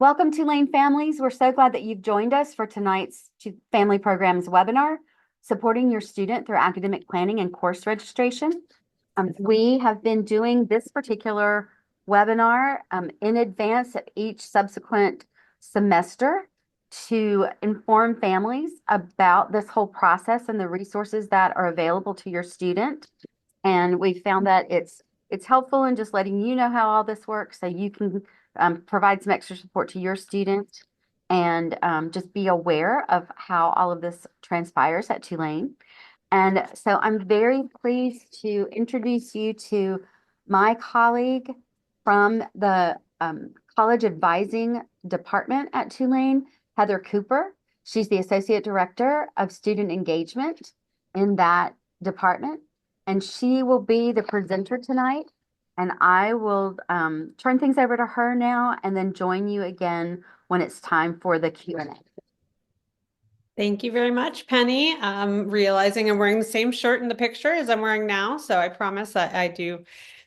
Welcome, Tulane families. We're so glad that you've joined us for tonight's Family Programs webinar, Supporting Your Student Through Academic Planning and Course Registration. We have been doing this particular webinar in advance of each subsequent semester to inform families about this whole process and the resources that are available to your student. And we found that it's helpful in just letting you know how all this works so you can provide some extra support to your student and just be aware of how all of this transpires at Tulane. And so I'm very pleased to introduce you to my colleague from the College Advising Department at Tulane, Heather Cooper. She's the Associate Director of Student Engagement in that department, and she will be the presenter tonight. And I will turn things over to her now and then join you again when it's time for the Q&A. Thank you very much, Penny. I'm realizing I'm wearing the same shirt in the picture as I'm wearing now, so I promise I do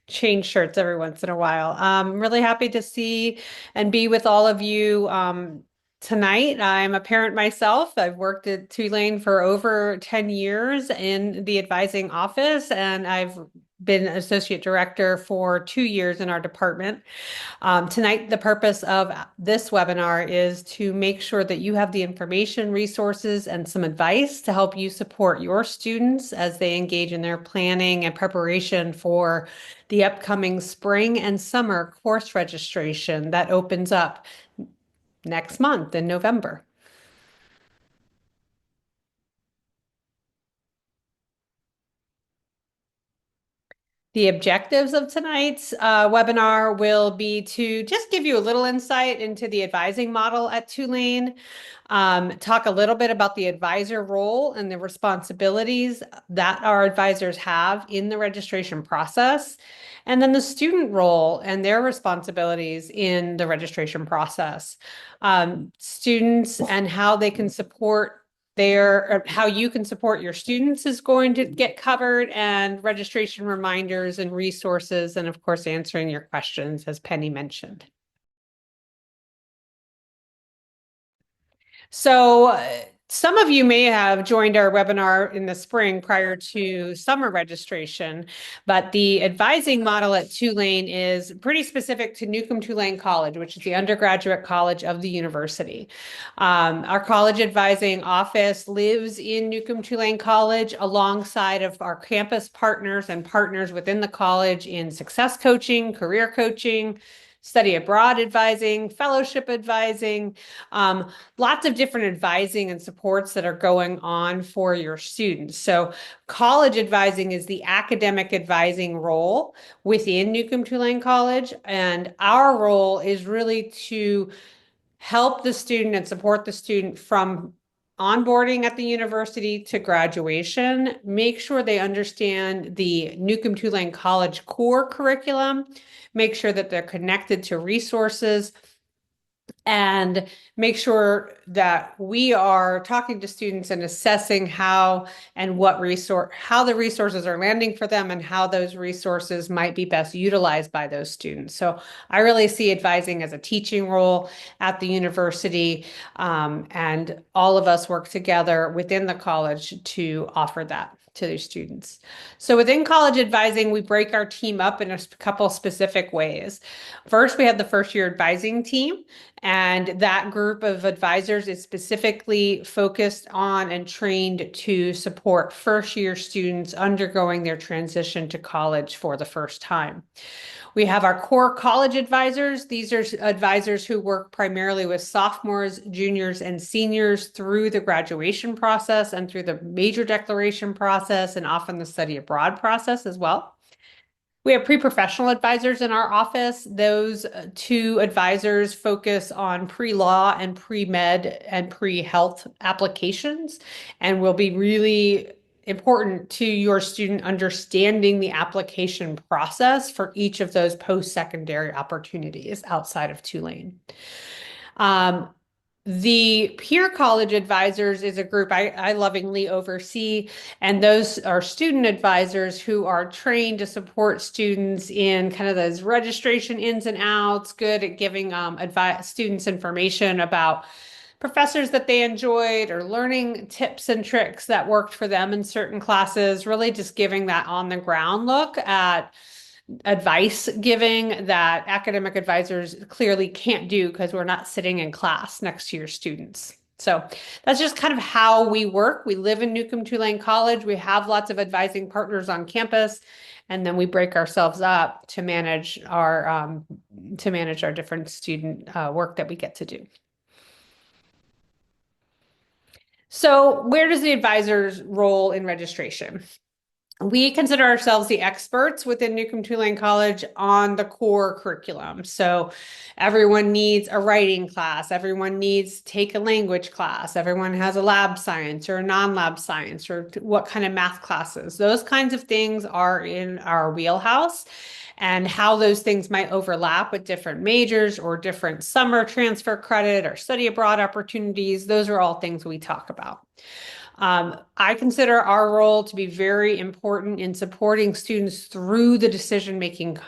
change shirts every once in a while. I'm really happy to see and be with all of you tonight. I'm a parent myself. I've worked at Tulane for over 10 years in the advising office, and I've been associate director for 2 years in our department. Tonight, the purpose of this webinar is to make sure that you have the information, resources, and some advice to help you support your students as they engage in their planning and preparation for the upcoming spring and summer course registration that opens up next month in November. The objectives of tonight's webinar will be to just give you a little insight into the advising model at Tulane, talk a little bit about the advisor role and the responsibilities that our advisors have in the registration process, and then the student role and their responsibilities in the registration process. Students and how they can support how you can support your students is going to get covered, and registration reminders and resources, and of course, answering your questions, as Penny mentioned. So some of you may have joined our webinar in the spring prior to summer registration, but the advising model at Tulane is pretty specific to Newcomb-Tulane College, which is the undergraduate college of the university. Our college advising office lives in Newcomb-Tulane College alongside of our campus partners and partners within the college in success coaching, career coaching, study abroad advising, fellowship advising, lots of different advising and supports that are going on for your students. So college advising is the academic advising role within Newcomb-Tulane College. And our role is really to help the student and support the student from onboarding at the university to graduation, make sure they understand the Newcomb-Tulane College core curriculum, make sure that they're connected to resources, and make sure that we are talking to students and assessing how and how the resources are landing for them and how those resources might be best utilized by those students. So I really see advising as a teaching role at the university, and all of us work together within the college to offer that to their students. So within college advising, we break our team up in a couple specific ways. First, we have the first year advising team, and that group of advisors is specifically focused on and trained to support first year students undergoing their transition to college for the first time. We have our core college advisors. These are advisors who work primarily with sophomores, juniors, and seniors through the graduation process and through the major declaration process, and often the study abroad process as well. We have pre-professional advisors in our office. Those two advisors focus on pre-law and pre-med and pre-health applications, and will be really important to your student understanding the application process for each of those post-secondary opportunities outside of Tulane. The peer college advisors is a group I lovingly oversee, and those are student advisors who are trained to support students in kind of those registration ins and outs, good at giving students information about professors that they enjoyed or learning tips and tricks that worked for them in certain classes, really just giving that on the ground look at advice giving that academic advisors clearly can't do because we're not sitting in class next to your students. So that's just kind of how we work. We live in Newcomb-Tulane College. We have lots of advising partners on campus, and then we break ourselves up to manage our different student work that we get to do. So where does the advisor's role in registration? We consider ourselves the experts within Newcomb-Tulane College on the core curriculum. So everyone needs a writing class, everyone needs to take a language class, everyone has a lab science or a non-lab science or what kind of math classes. Those kinds of things are in our wheelhouse, and how those things might overlap with different majors or different summer transfer credit or study abroad opportunities. Those are all things we talk about. I consider our role to be very important in supporting students through the decision-making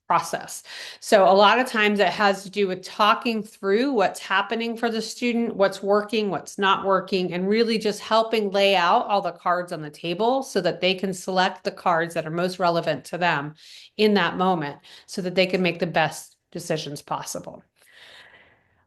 process. So a lot of times it has to do with talking through what's happening for the student, what's working, what's not working, and really just helping lay out all the cards on the table so that they can select the cards that are most relevant to them in that moment so that they can make the best decisions possible.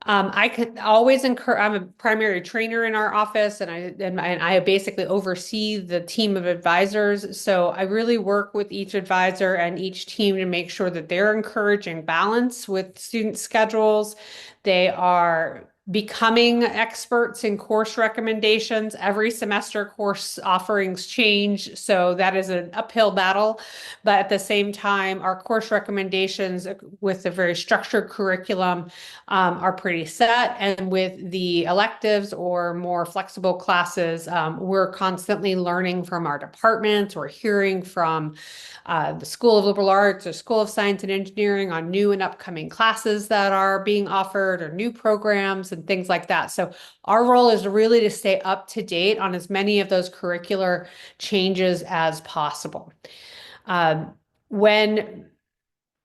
I could always encourage, I'm a primary trainer in our office, and I basically oversee the team of advisors. So I really work with each advisor and each team to make sure that they're encouraging balance with student schedules. They are becoming experts in course recommendations. Every semester course offerings change, so that is an uphill battle. But at the same time, our course recommendations with a very structured curriculum are pretty set. And with the electives or more flexible classes, we're constantly learning from our departments. We're hearing from the School of Liberal Arts or School of Science and Engineering on new and upcoming classes that are being offered or new programs and things like that. So our role is really to stay up to date on as many of those curricular changes as possible. When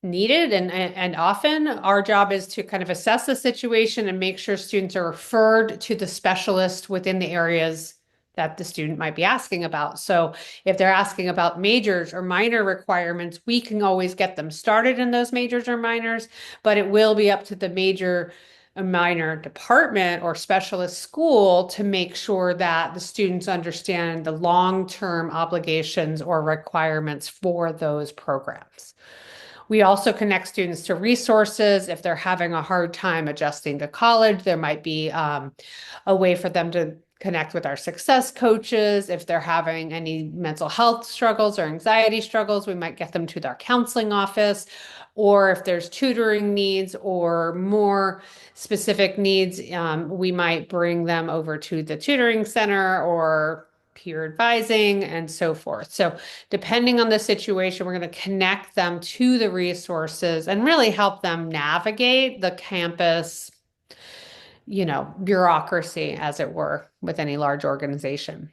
needed and often, our job is to kind of assess the situation and make sure students are referred to the specialist within the areas that the student might be asking about. So if they're asking about majors or minor requirements, we can always get them started in those majors or minors, but it will be up to the major or minor department or specialist school to make sure that the students understand the long-term obligations or requirements for those programs. We also connect students to resources. If they're having a hard time adjusting to college, there might be a way for them to connect with our success coaches. If they're having any mental health struggles or anxiety struggles, we might get them to their counseling office. Or if there's tutoring needs or more specific needs, we might bring them over to the tutoring center or peer advising and so forth. So depending on the situation, we're going to connect them to the resources and really help them navigate the campus, bureaucracy, as it were, with any large organization.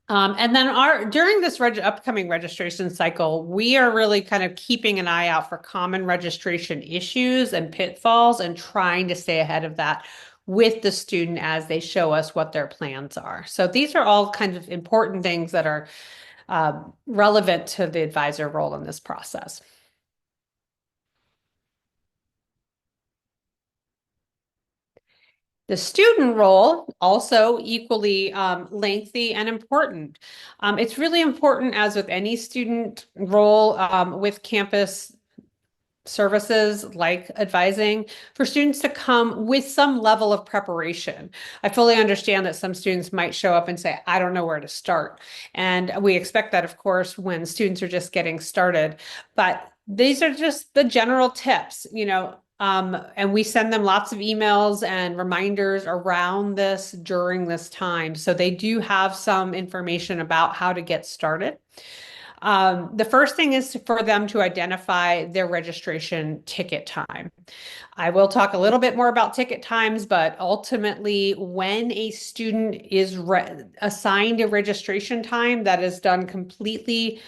And then during this upcoming registration cycle, we are really kind of keeping an eye out for common registration issues and pitfalls and trying to stay ahead of that with the student as they show us what their plans are. So these are all kinds of important things that are relevant to the advisor role in this process. The student role, also equally lengthy and important. It's really important, as with any student role with campus services like advising, for students to come with some level of preparation. I fully understand that some students might show up and say, I don't know where to start. And we expect that, of course, when students are just getting started. But these are just the general tips, and we send them lots of emails and reminders around this during this time. So they do have some information about how to get started. The first thing is for them to identify their registration ticket time. I will talk a little bit more about ticket times, but ultimately, when a student is assigned a registration time that is done completely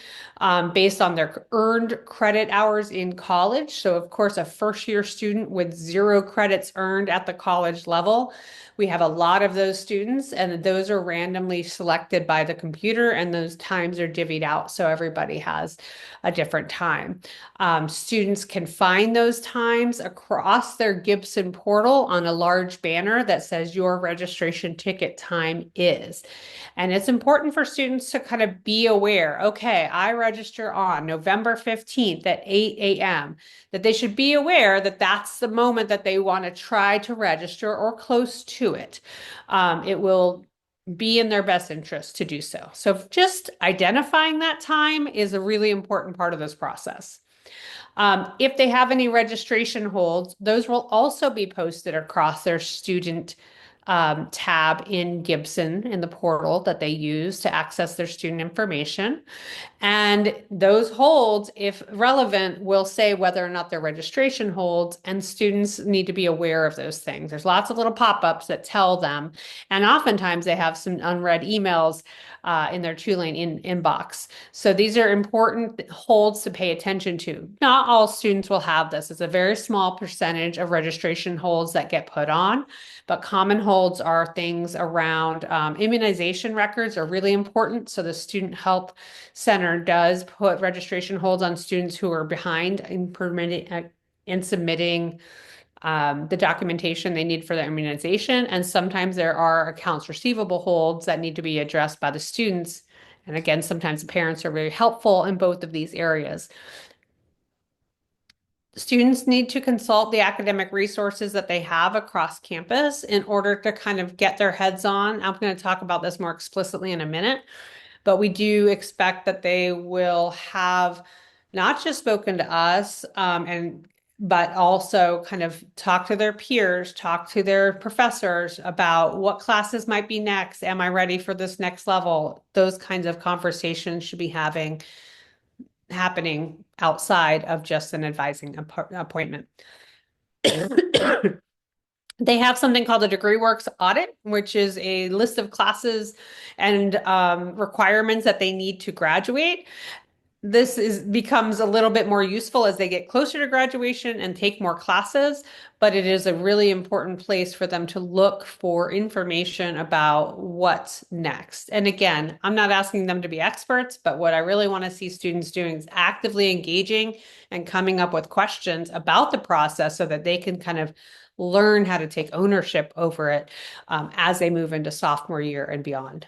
based on their earned credit hours in college. So, of course, a first-year student with 0 credits earned at the college level. We have a lot of those students, and those are randomly selected by the computer, and those times are divvied out so everybody has a different time. Students can find those times across their Gibson portal on a large banner that says your registration ticket time is. And it's important for students to kind of be aware, okay, I register on November 15th at 8 a.m., that they should be aware that that's the moment that they want to try to register or close to it. It will be in their best interest to do so. So just identifying that time is a really important part of this process. If they have any registration holds, those will also be posted across their student tab in Gibson in the portal that they use to access their student information. And those holds, if relevant, will say whether or not they're registration holds, and students need to be aware of those things. There's lots of little pop-ups that tell them, and oftentimes they have some unread emails in their Tulane inbox. So these are important holds to pay attention to. Not all students will have this. It's a very small percentage of registration holds that get put on, but common holds are things around immunization records are really important. So the Student Health Center does put registration holds on students who are behind in submitting the documentation they need for their immunization. And sometimes there are accounts receivable holds that need to be addressed by the students. And again, sometimes the parents are very helpful in both of these areas. Students need to consult the academic resources that they have across campus in order to kind of get their heads on. I'm going to talk about this more explicitly in a minute, but we do expect that they will have not just spoken to us, but also kind of talk to their peers, talk to their professors about what classes might be next. Am I ready for this next level? Those kinds of conversations should be happening outside of just an advising appointment. They have something called a DegreeWorks audit, which is a list of classes and requirements that they need to graduate. This becomes a little bit more useful as they get closer to graduation and take more classes, but it is a really important place for them to look for information about what's next. And again, I'm not asking them to be experts, but what I really want to see students doing is actively engaging and coming up with questions about the process so that they can kind of learn how to take ownership over it as they move into sophomore year and beyond.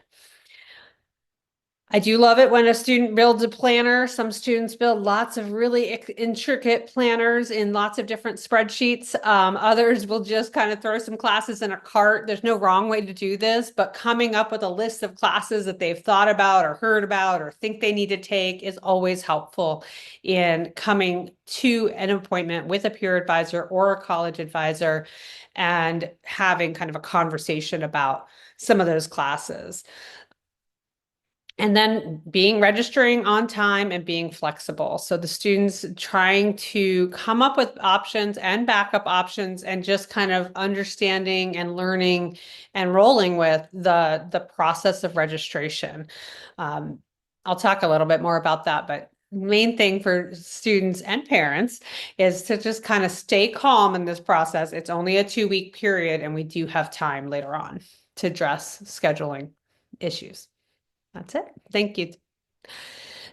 I do love it when a student builds a planner. Some students build lots of really intricate planners in lots of different spreadsheets. Others will just kind of throw some classes in a cart. There's no wrong way to do this, but coming up with a list of classes that they've thought about or heard about or think they need to take is always helpful in coming to an appointment with a peer advisor or a college advisor and having kind of a conversation about some of those classes. And then registering on time and being flexible. So the students trying to come up with options and backup options and just kind of understanding and learning and rolling with the process of registration. I'll talk a little bit more about that, but main thing for students and parents is to just kind of stay calm in this process. It's only a 2-week period, and we do have time later on to address scheduling issues. That's it. Thank you.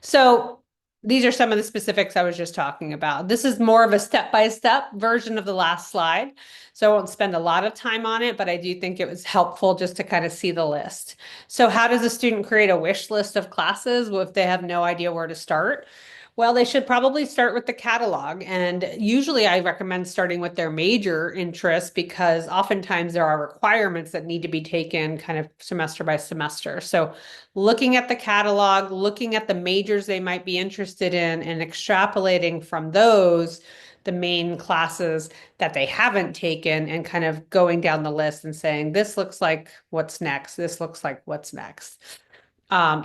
So these are some of the specifics I was just talking about. This is more of a step-by-step version of the last slide. So I won't spend a lot of time on it, but I do think it was helpful just to kind of see the list. So how does a student create a wish list of classes if they have no idea where to start? Well, they should probably start with the catalog. And usually I recommend starting with their major interest because oftentimes there are requirements that need to be taken kind of semester by semester. So looking at the catalog, looking at the majors they might be interested in, and extrapolating from those the main classes that they haven't taken and kind of going down the list and saying, this looks like what's next. This looks like what's next.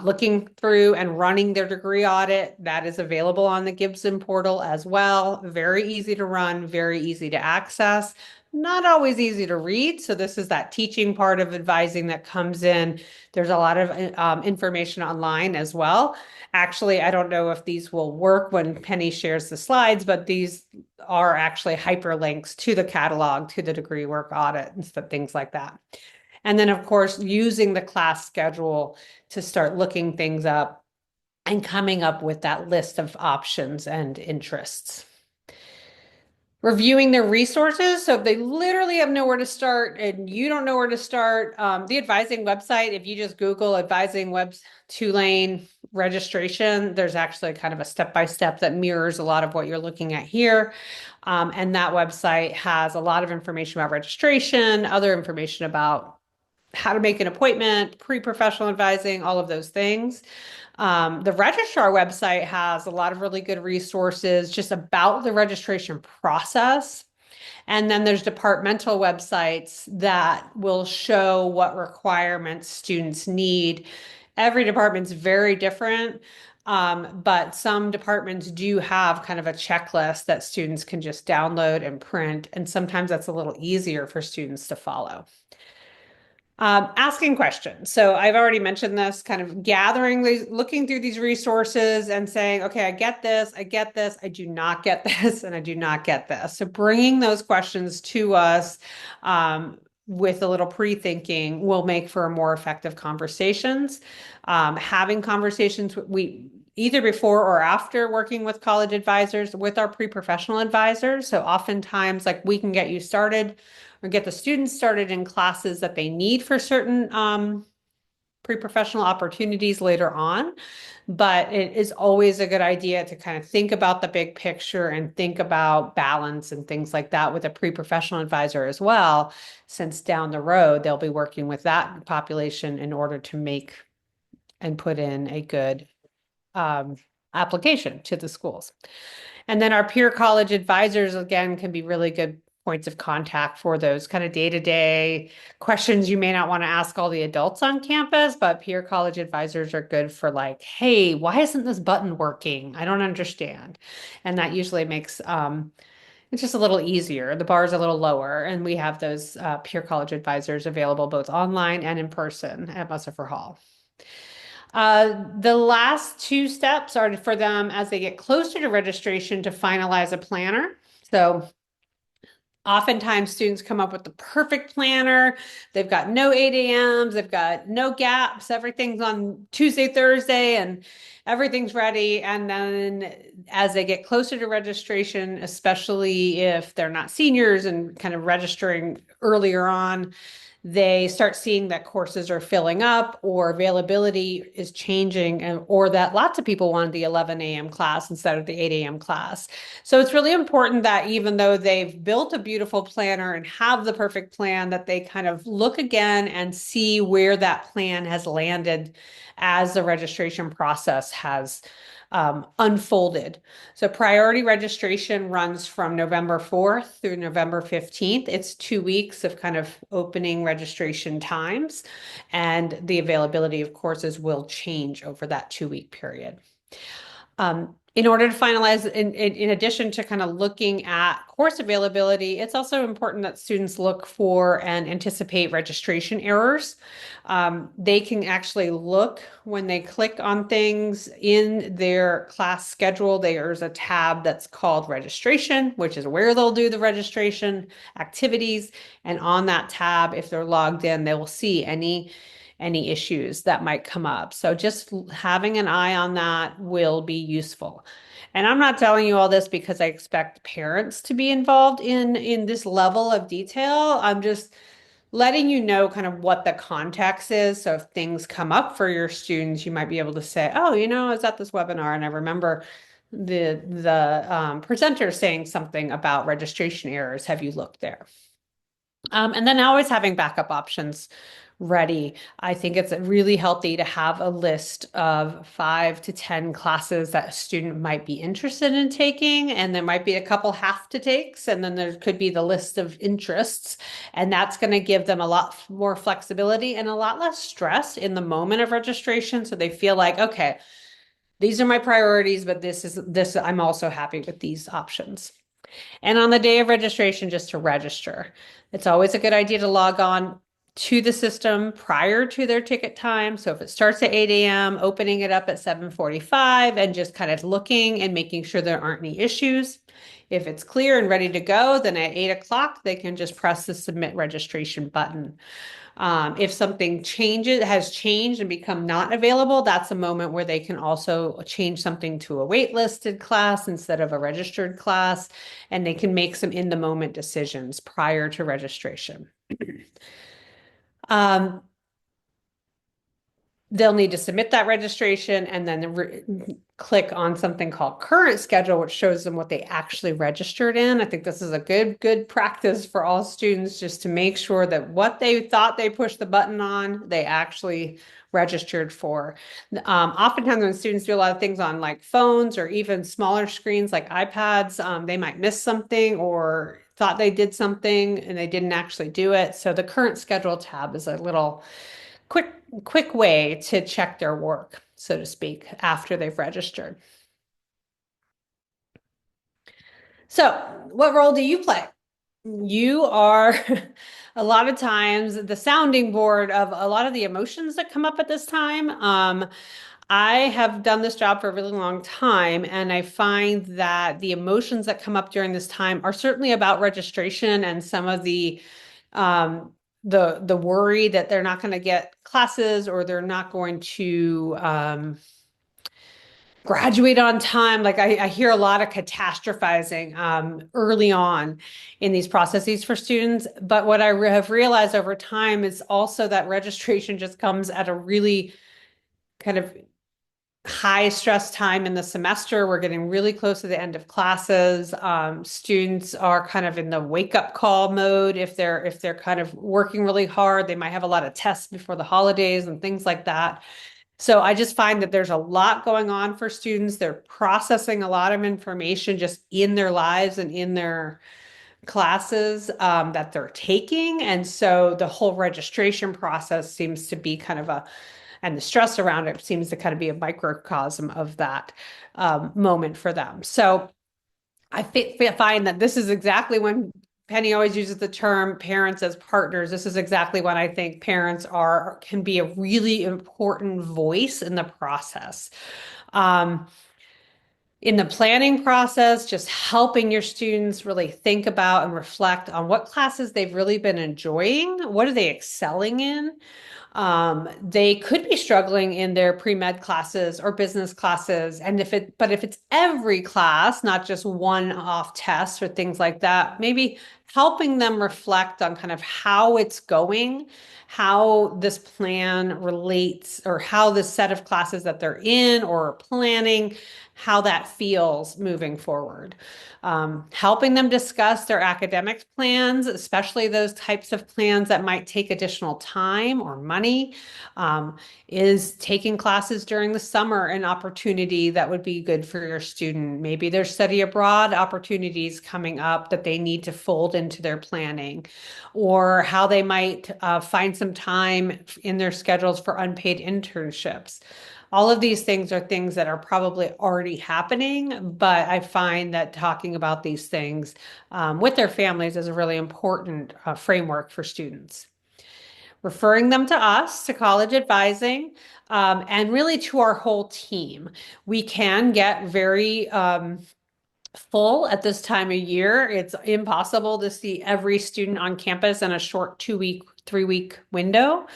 looking through and running their degree audit. That is available on the Gibson portal as well. Very easy to run, very easy to access. Not always easy to read. So this is that teaching part of advising that comes in. There's a lot of information online as well. Actually, I don't know if these will work when Penny shares the slides, but these are actually hyperlinks to the catalog, to the degree work audit and stuff, things like that. And then, of course, using the class schedule to start looking things up and coming up with that list of options and interests. Reviewing their resources. So if they literally have nowhere to start and you don't know where to start, the advising website, if you just Google advising Tulane registration, there's actually kind of a step-by-step that mirrors a lot of what you're looking at here. And that website has a lot of information about registration, other information about how to make an appointment, pre-professional advising, all of those things. The registrar website has a lot of really good resources just about the registration process. And then there's departmental websites that will show what requirements students need. Every department's very different, but some departments do have kind of a checklist that students can just download and print. And sometimes that's a little easier for students to follow. Asking questions. So I've already mentioned this, kind of gathering these, looking through these resources and saying, okay, I get this, I do not get this, and I do not get this. So bringing those questions to us with a little pre-thinking will make for more effective conversations. Having conversations, we either before or after working with college advisors, with our pre-professional advisors. So oftentimes, like, we can get you started or get the students started in classes that they need for certain pre-professional opportunities later on. But it is always a good idea to kind of think about the big picture and think about balance and things like that with a pre-professional advisor as well, since down the road, they'll be working with that population in order to make and put in a good application to the schools. And then our peer college advisors, again, can be really good points of contact for those kind of day-to-day questions you may not want to ask all the adults on campus, but peer college advisors are good for, like, hey, why isn't this button working? I don't understand. And that usually makes it's just a little easier. The bar is a little lower, and we have those peer college advisors available both online and in person at Mussafer Hall. The last two steps are for them as they get closer to registration to finalize a planner. So oftentimes students come up with the perfect planner. They've got no 8 a.m.s, they've got no gaps, everything's on Tuesday, Thursday, and everything's ready. And then as they get closer to registration, especially if they're not seniors and kind of registering earlier on, they start seeing that courses are filling up or availability is changing, or that lots of people wanted the 11 a.m. class instead of the 8 a.m. class. So it's really important that even though they've built a beautiful planner and have the perfect plan, that they kind of look again and see where that plan has landed as the registration process has unfolded. So priority registration runs from November 4th through November 15th. It's 2 weeks of kind of opening registration times, and the availability of courses will change over that 2-week period. In order to finalize, in addition to kind of looking at course availability, it's also important that students look for and anticipate registration errors. They can actually look when they click on things in their class schedule. There's a tab that's called registration, which is where they'll do the registration activities. And on that tab, if they're logged in, they will see any issues that might come up. So just having an eye on that will be useful. And I'm not telling you all this because I expect parents to be involved in this level of detail. I'm just letting you know kind of what the context is. So if things come up for your students, you might be able to say, oh, I was at this webinar and I remember the presenter saying something about registration errors. Have you looked there? And then always having backup options ready. I think it's really healthy to have a list of 5 to 10 classes that a student might be interested in taking, and there might be a couple have to takes, and then there could be the list of interests, and that's going to give them a lot more flexibility and a lot less stress in the moment of registration, so they feel like, okay, these are my priorities, but this I'm also happy with these options. And on the day of registration, just to register. It's always a good idea to log on to the system prior to their ticket time. So if it starts at 8 a.m., opening it up at 7:45 and just kind of looking and making sure there aren't any issues. If it's clear and ready to go, then at 8 o'clock, they can just press the submit registration button. If something has changed and become not available, that's a moment where they can also change something to a waitlisted class instead of a registered class, and they can make some in the moment decisions prior to registration. They'll need to submit that registration and then click on something called current schedule, which shows them what they actually registered in. I think this is a good practice for all students, just to make sure that what they thought they pushed the button on, they actually registered for. Oftentimes when students do a lot of things on like phones or even smaller screens like iPads, they might miss something or thought they did something and they didn't actually do it. So the current schedule tab is a little quick way to check their work, so to speak, after they've registered. So, what role do you play? You are a lot of times the sounding board of a lot of the emotions that come up at this time. I have done this job for a really long time, and I find that the emotions that come up during this time are certainly about registration and some of the worry that they're not going to get classes or they're not going to graduate on time. Like I hear a lot of catastrophizing early on in these processes for students. But what I have realized over time is also that registration just comes at a really kind of high stress time in the semester. We're getting really close to the end of classes. Students are kind of in the wake up call mode. If they're kind of working really hard, they might have a lot of tests before the holidays and things like that. So I just find that there's a lot going on for students. They're processing a lot of information just in their lives and in their classes that they're taking. And so the whole registration process seems to be kind of and the stress around it seems to kind of be a microcosm of that moment for them. So I find that this is exactly when Penny always uses the term parents as partners. This is exactly when I think parents can be a really important voice in the process. In the planning process, just helping your students really think about and reflect on what classes they've really been enjoying. What are they excelling in? They could be struggling in their pre-med classes or business classes. And if it's every class, not just one-off tests or things like that, maybe helping them reflect on kind of how it's going, how this plan relates, or how the set of classes that they're in or planning, how that feels moving forward. Helping them discuss their academic plans, especially those types of plans that might take additional time or money. Is taking classes during the summer an opportunity that would be good for your student? Maybe there's study abroad opportunities coming up that they need to fold into their planning, or how they might find some time in their schedules for unpaid internships. All of these things are things that are probably already happening, but I find that talking about these things with their families is a really important framework for students. Referring them to us, to College Advising, and really to our whole team. We can get very full at this time of year. It's impossible to see every student on campus in a short 2-week, 3-week window.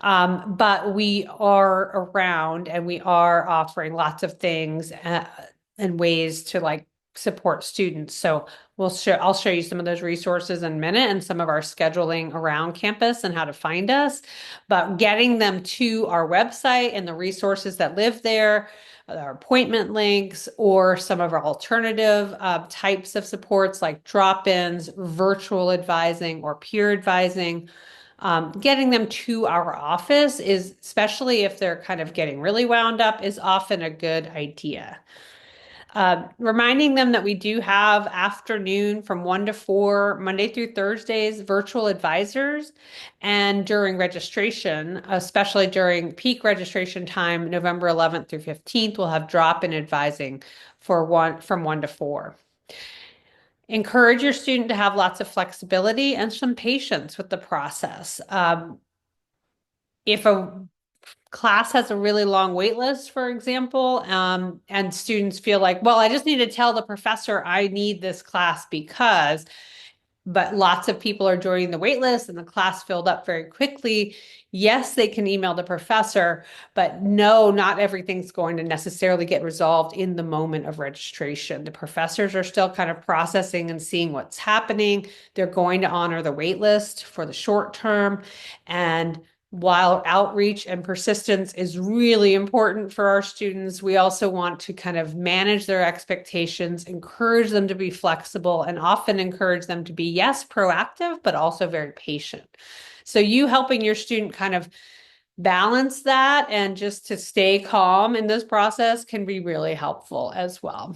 But we are around and we are offering lots of things and ways to like support students. So I'll show you some of those resources in a minute and some of our scheduling around campus and how to find us. But getting them to our website and the resources that live there, our appointment links, or some of our alternative types of supports like drop-ins, virtual advising, or peer advising. getting them to our office is, especially if they're kind of getting really wound up, is often a good idea. Reminding them that we do have afternoon from 1 to 4, Monday through Thursdays, virtual advisors. And during registration, especially during peak registration time, November 11th through 15th, we'll have drop-in advising from 1 to 4. Encourage your student to have lots of flexibility and some patience with the process. If a class has a really long wait list, for example, and students feel like, well, I just need to tell the professor I need this class because, but lots of people are joining the wait list and the class filled up very quickly. Yes, they can email the professor, but no, not everything's going to necessarily get resolved in the moment of registration. The professors are still kind of processing and seeing what's happening. They're going to honor the wait list for the short term. And while outreach and persistence is really important for our students, we also want to kind of manage their expectations, encourage them to be flexible, and often encourage them to be, yes, proactive, but also very patient. So you helping your student kind of balance that and just to stay calm in this process can be really helpful as well.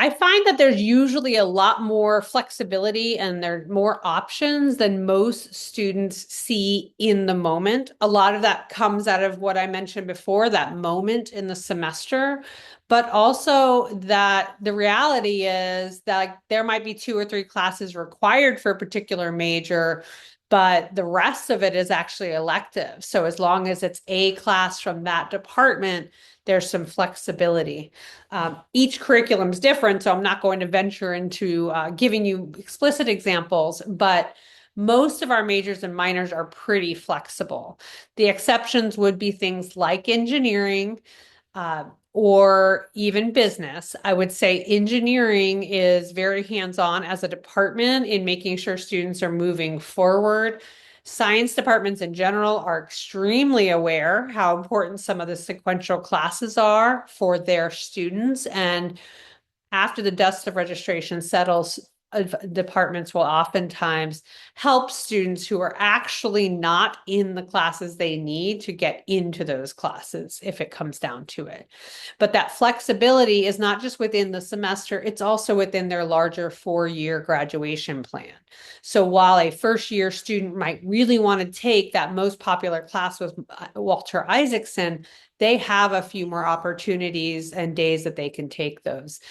I find that there's usually a lot more flexibility and there are more options than most students see in the moment. A lot of that comes out of what I mentioned before, that moment in the semester, but also that the reality is that there might be 2 or 3 classes required for a particular major, but the rest of it is actually elective. So as long as it's a class from that department, there's some flexibility. Each curriculum is different, so I'm not going to venture into giving you explicit examples, but most of our majors and minors are pretty flexible. The exceptions would be things like engineering, or even business. I would say engineering is very hands-on as a department in making sure students are moving forward. Science departments in general are extremely aware how important some of the sequential classes are for their students. And after the dust of registration settles, departments will oftentimes help students who are actually not in the classes they need to get into those classes if it comes down to it. But that flexibility is not just within the semester, it's also within their larger 4-year graduation plan. So while a first-year student might really want to take that most popular class with Walter Isaacson, they have a few more opportunities and days that they can take those.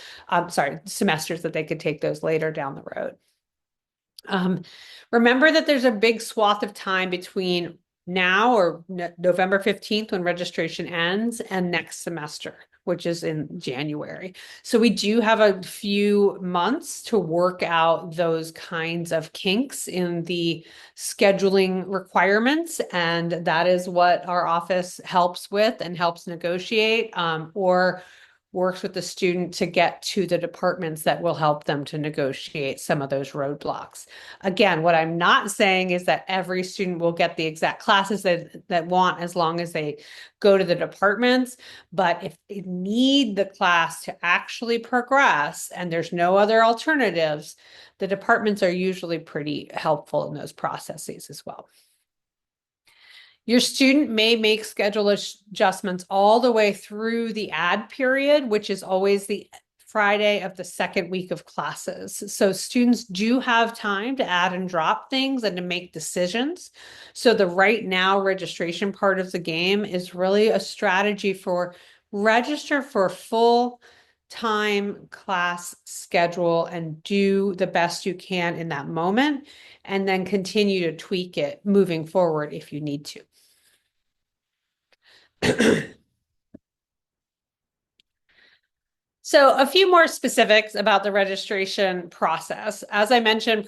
Semesters that they could take those later down the road. Remember that there's a big swath of time between now or November 15th when registration ends and next semester, which is in January. So we do have a few months to work out those kinds of kinks in the scheduling requirements. And that is what our office helps with and helps negotiate, or works with the student to get to the departments that will help them to negotiate some of those roadblocks. Again, what I'm not saying is that every student will get the exact classes that want as long as they go to the departments. But if they need the class to actually progress and there's no other alternatives, the departments are usually pretty helpful in those processes as well. Your student may make schedule adjustments all the way through the add period, which is always the Friday of the second week of classes. So students do have time to add and drop things and to make decisions. So the right now registration part of the game is really a strategy for register for full time class schedule and do the best you can in that moment, and then continue to tweak it moving forward if you need to. So a few more specifics about the registration process. As I mentioned,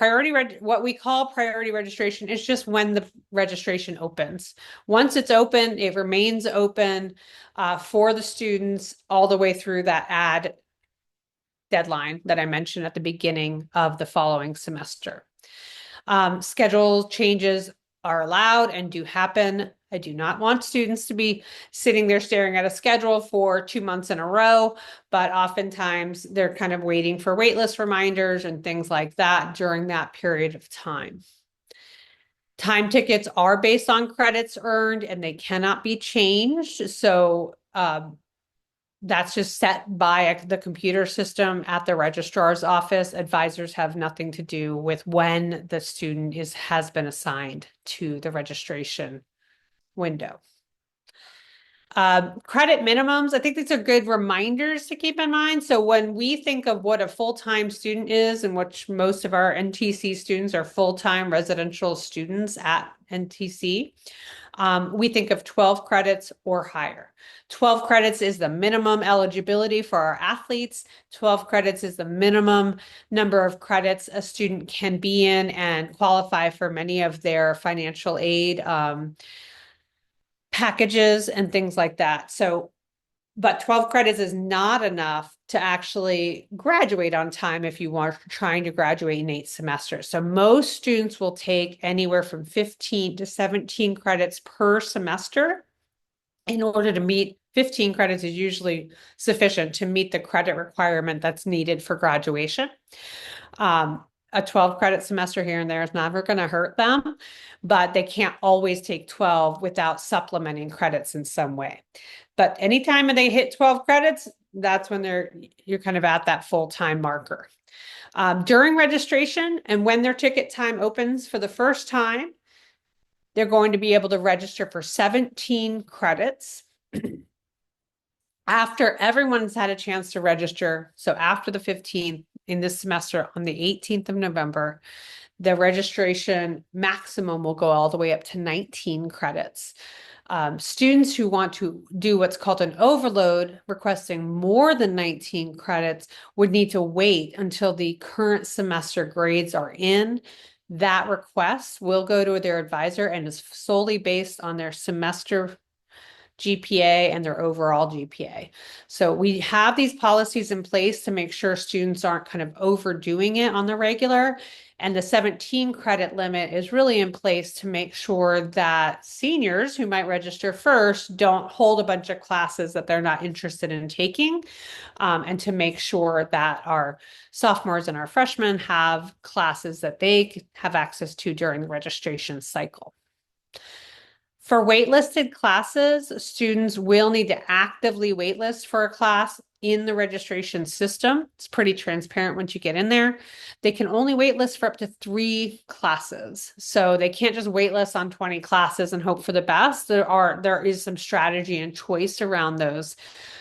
what we call priority registration is just when the registration opens. Once it's open, it remains open for the students all the way through that add deadline that I mentioned at the beginning of the following semester. Schedule changes are allowed and do happen I do not want students to be sitting there staring at a schedule for 2 months in a row, but oftentimes they're kind of waiting for waitlist reminders and things like that during that period of time. Time tickets are based on credits earned and they cannot be changed. So that's just set by the computer system at the registrar's office. Advisors have nothing to do with when the student has been assigned to the registration window. Credit minimums, I think these are good reminders to keep in mind. So when we think of what a full-time student is, and which most of our NTC students are full-time residential students at NTC, we think of 12 credits or higher. 12 credits is the minimum eligibility for our athletes. 12 credits is the minimum number of credits a student can be in and qualify for many of their financial aid packages and things like that. So, but 12 credits is not enough to actually graduate on time if you are trying to graduate in 8 semesters. So most students will take anywhere from 15 to 17 credits per semester in order to meet 15 credits is usually sufficient to meet the credit requirement that's needed for graduation. A 12 credit semester here and there is never going to hurt them, but they can't always take 12 without supplementing credits in some way. But anytime they hit 12 credits, that's when you're kind of at that full-time marker. During registration and when their ticket time opens for the first time, they're going to be able to register for 17 credits. After everyone's had a chance to register, so after the 15th in this semester on the 18th of November, the registration maximum will go all the way up to 19 credits. Students who want to do what's called an overload, requesting more than 19 credits, would need to wait until the current semester grades are in. That request will go to their advisor and is solely based on their semester GPA and their overall GPA. So we have these policies in place to make sure students aren't kind of overdoing it on the regular. And the 17 credit limit is really in place to make sure that seniors who might register first don't hold a bunch of classes that they're not interested in taking, and to make sure that our sophomores and our freshmen have classes that they have access to during the registration cycle. For waitlisted classes, students will need to actively waitlist for a class in the registration system. It's pretty transparent once you get in there. They can only waitlist for up to 3 classes. So they can't just waitlist on 20 classes and hope for the best. There is some strategy and choice around those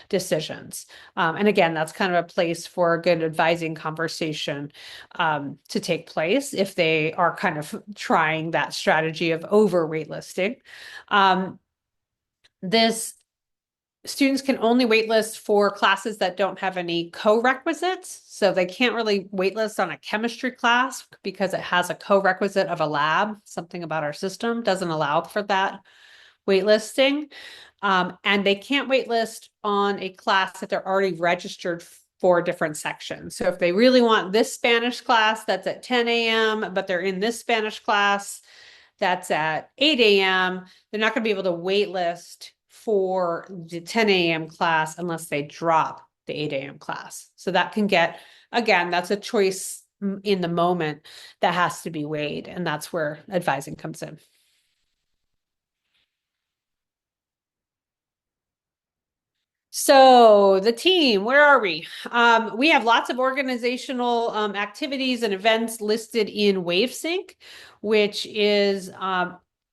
decisions. And again, that's kind of a place for a good advising conversation to take place if they are kind of trying that strategy of over waitlisting. This students can only waitlist for classes that don't have any co-requisites. So they can't really waitlist on a chemistry class because it has a co-requisite of a lab. Something about our system doesn't allow for that waitlisting. And they can't waitlist on a class that they're already registered for a different section. So if they really want this Spanish class that's at 10 a.m., but they're in this Spanish class that's at 8 a.m., they're not going to be able to waitlist for the 10 a.m. class unless they drop the 8 a.m. class. So that can get, again, that's a choice in the moment that has to be weighed. And that's where advising comes in. So the team, where are we? We have lots of organizational activities and events listed in WaveSync, which is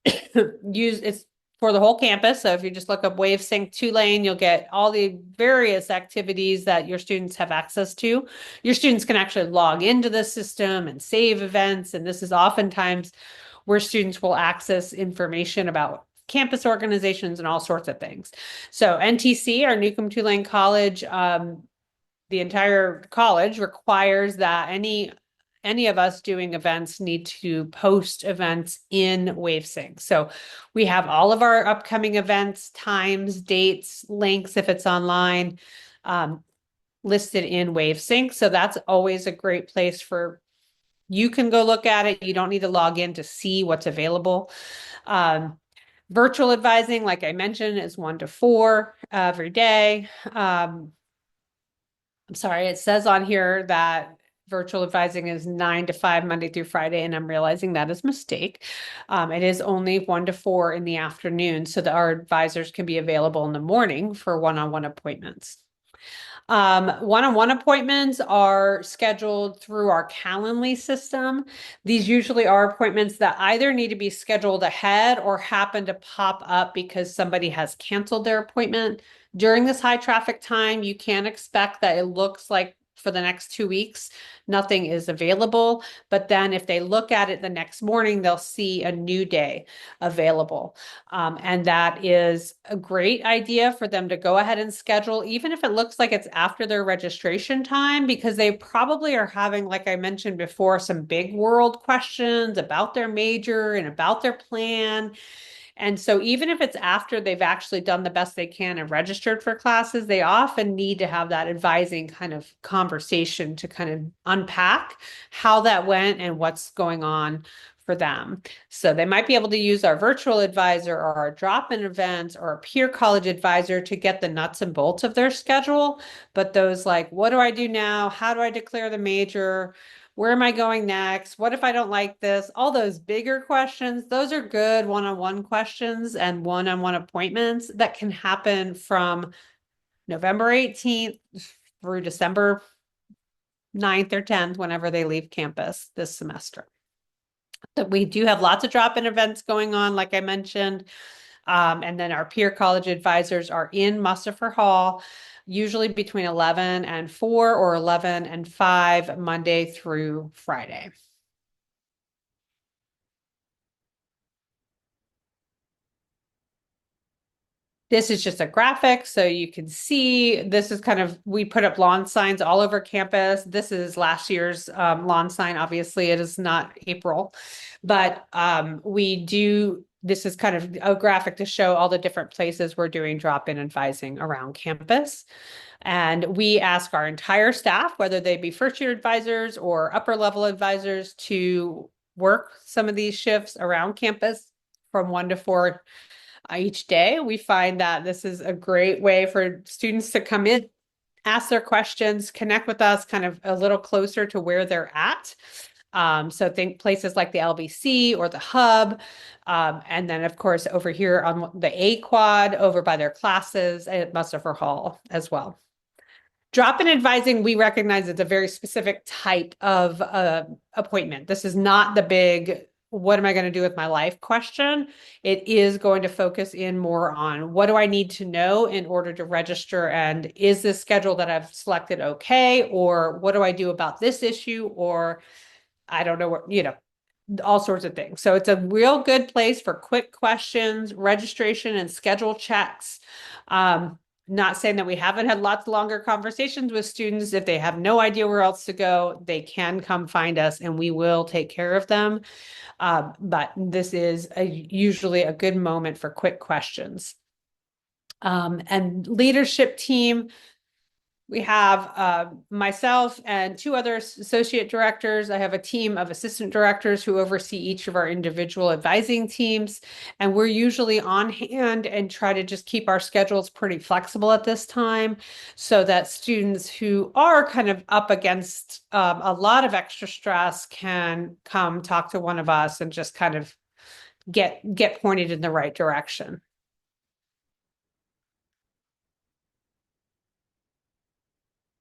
it's for the whole campus. So if you just look up WaveSync Tulane, you'll get all the various activities that your students have access to. Your students can actually log into the system and save events. And this is oftentimes where students will access information about campus organizations and all sorts of things. So NTC, our Newcomb-Tulane College, the entire college requires that any of us doing events need to post events in WaveSync. So we have all of our upcoming events, times, dates, links, if it's online, listed in WaveSync. So that's always a great place for, you can go look at it. You don't need to log in to see what's available. Virtual advising, like I mentioned, is 1 to 4 every day. I'm sorry, it says on here that virtual advising is 9 to 5 Monday through Friday, and I'm realizing that is a mistake. It is only 1 to 4 in the afternoon, so that our advisors can be available in the morning for one-on-one appointments. One-on-one appointments are scheduled through our Calendly system. These usually are appointments that either need to be scheduled ahead or happen to pop up because somebody has canceled their appointment. During this high traffic time, you can expect that it looks like for the next 2 weeks, nothing is available. But then if they look at it the next morning, they'll see a new day available. And that is a great idea for them to go ahead and schedule, even if it looks like it's after their registration time, because they probably are having, like I mentioned before, some big world questions about their major and about their plan. And so even if it's after they've actually done the best they can and registered for classes, they often need to have that advising kind of conversation to kind of unpack how that went and what's going on for them. So they might be able to use our virtual advisor or our drop-in events or a peer college advisor to get the nuts and bolts of their schedule. But those like, what do I do now? How do I declare the major? Where am I going next? What if I don't like this? All those bigger questions, those are good one-on-one questions and one-on-one appointments that can happen from November 18th through December 9th or 10th, whenever they leave campus this semester. But we do have lots of drop-in events going on, like I mentioned. And then our peer college advisors are in Mustapher Hall, usually between 11 and 4 or 11 and 5, Monday through Friday. This is just a graphic, so you can see this is kind of, we put up lawn signs all over campus. This is last year's lawn sign. Obviously, it is not April, but this is kind of a graphic to show all the different places we're doing drop-in advising around campus. And we ask our entire staff, whether they be first-year advisors or upper-level advisors, to work some of these shifts around campus from 1 to 4 each day. We find that this is a great way for students to come in, ask their questions, connect with us kind of a little closer to where they're at. So think places like the LBC or the Hub. And then, of course, over here on the A quad over by their classes at Mustapher Hall as well. Drop-in advising, we recognize it's a very specific type of appointment. This is not the big, what am I going to do with my life question? It is going to focus in more on what do I need to know in order to register, and is this schedule that I've selected okay? Or what do I do about this issue? Or I don't know what, all sorts of things. So it's a real good place for quick questions, registration, and schedule checks. Not saying that we haven't had lots longer conversations with students. If they have no idea where else to go, they can come find us and we will take care of them. But this is usually a good moment for quick questions. And leadership team, we have myself and 2 other associate directors. I have a team of assistant directors who oversee each of our individual advising teams. And we're usually on hand and try to just keep our schedules pretty flexible at this time so that students who are kind of up against a lot of extra stress can come talk to one of us and just kind of get pointed in the right direction.